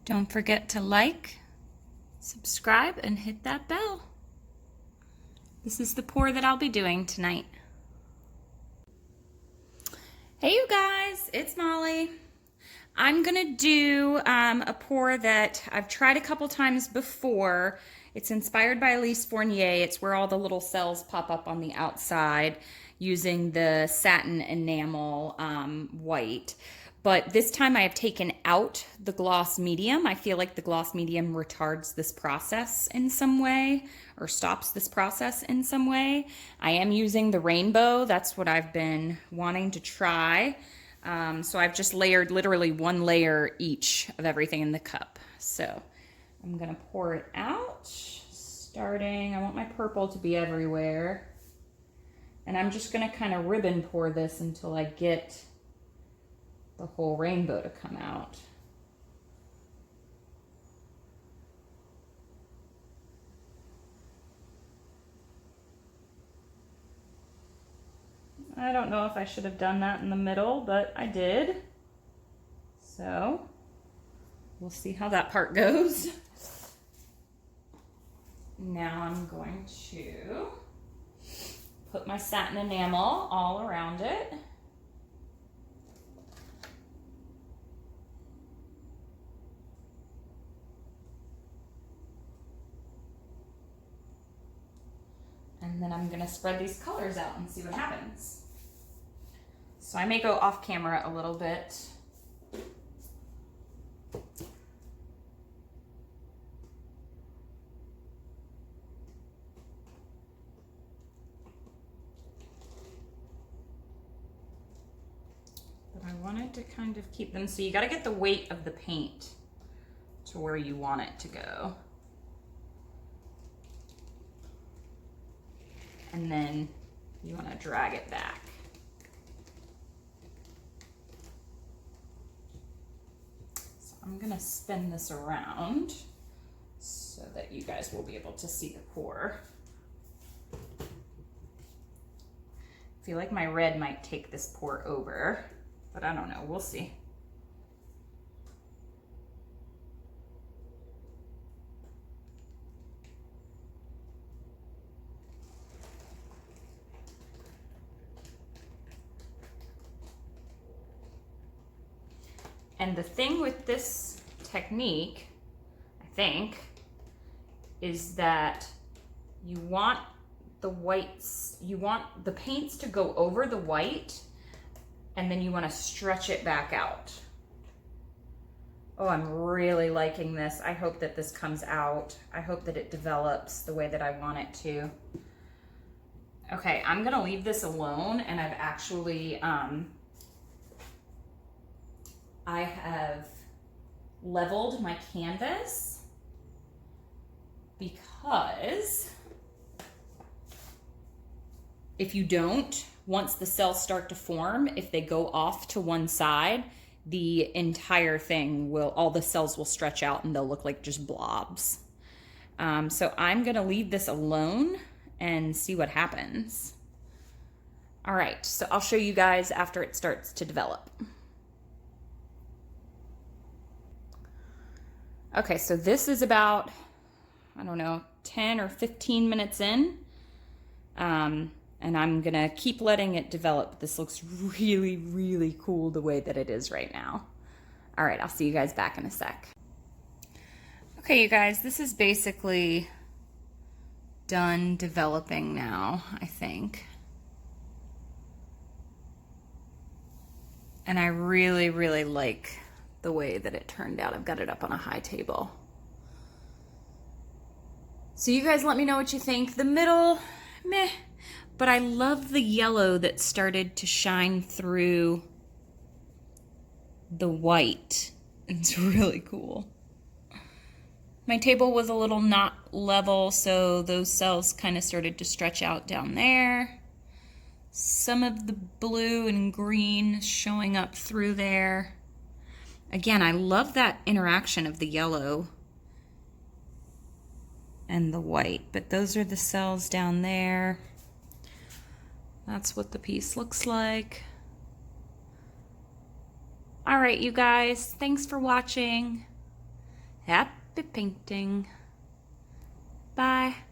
Don't forget to like, subscribe, and hit that bell. This is the pour that I'll be doing tonight. Hey you guys, it's Molly. I'm gonna do a pour that I've tried a couple times before. It's inspired by Elyse Fournier. It's where all the little cells pop up on the outside using the satin enamel white. But this time I have taken out the gloss medium. I feel like the gloss medium retards this process in some way or stops this process in some way. I am using the rainbow. That's what I've been wanting to try. So I've just layered literally one layer each of everything in the cup. So I'm gonna pour it out, starting, I want my purple to be everywhere. And I'm just gonna kind of ribbon pour this until I get the whole rainbow to come out. I don't know if I should have done that in the middle, but I did. So we'll see how that part goes. Now I'm going to put my satin enamel all around it. And then I'm gonna spread these colors out and see what happens. So I may go off camera a little bit. But I wanted to kind of keep them, so you gotta get the weight of the paint to where you want it to go. And then you want to drag it back. So I'm going to spin this around so that you guys will be able to see the pour. I feel like my red might take this pour over, but I don't know. We'll see. And the thing with this technique, I think, is that you want the whites, you want the paints to go over the white, and then you want to stretch it back out. Oh, I'm really liking this. I hope that this comes out. I hope that it develops the way that I want it to. Okay, I'm gonna leave this alone, and I've actually, I have leveled my canvas because if you don't, once the cells start to form, if they go off to one side, the entire thing will, all the cells will stretch out and they'll look like just blobs. So I'm gonna leave this alone and see what happens. All right, so I'll show you guys after it starts to develop. Okay, so this is about, I don't know, 10 or 15 minutes in. And I'm gonna keep letting it develop. This looks really, really cool the way that it is right now. All right, I'll see you guys back in a sec. Okay, you guys, this is basically done developing now, I think. And I really, really like the way that it turned out. I've got it up on a high table. So you guys let me know what you think. The middle, meh, but I love the yellow that started to shine through the white. It's really cool. My table was a little not level, so those cells kind of started to stretch out down there. Some of the blue and green showing up through there. Again, I love that interaction of the yellow and the white, but those are the cells down there. That's what the piece looks like. All right, you guys, thanks for watching. Happy painting. Bye.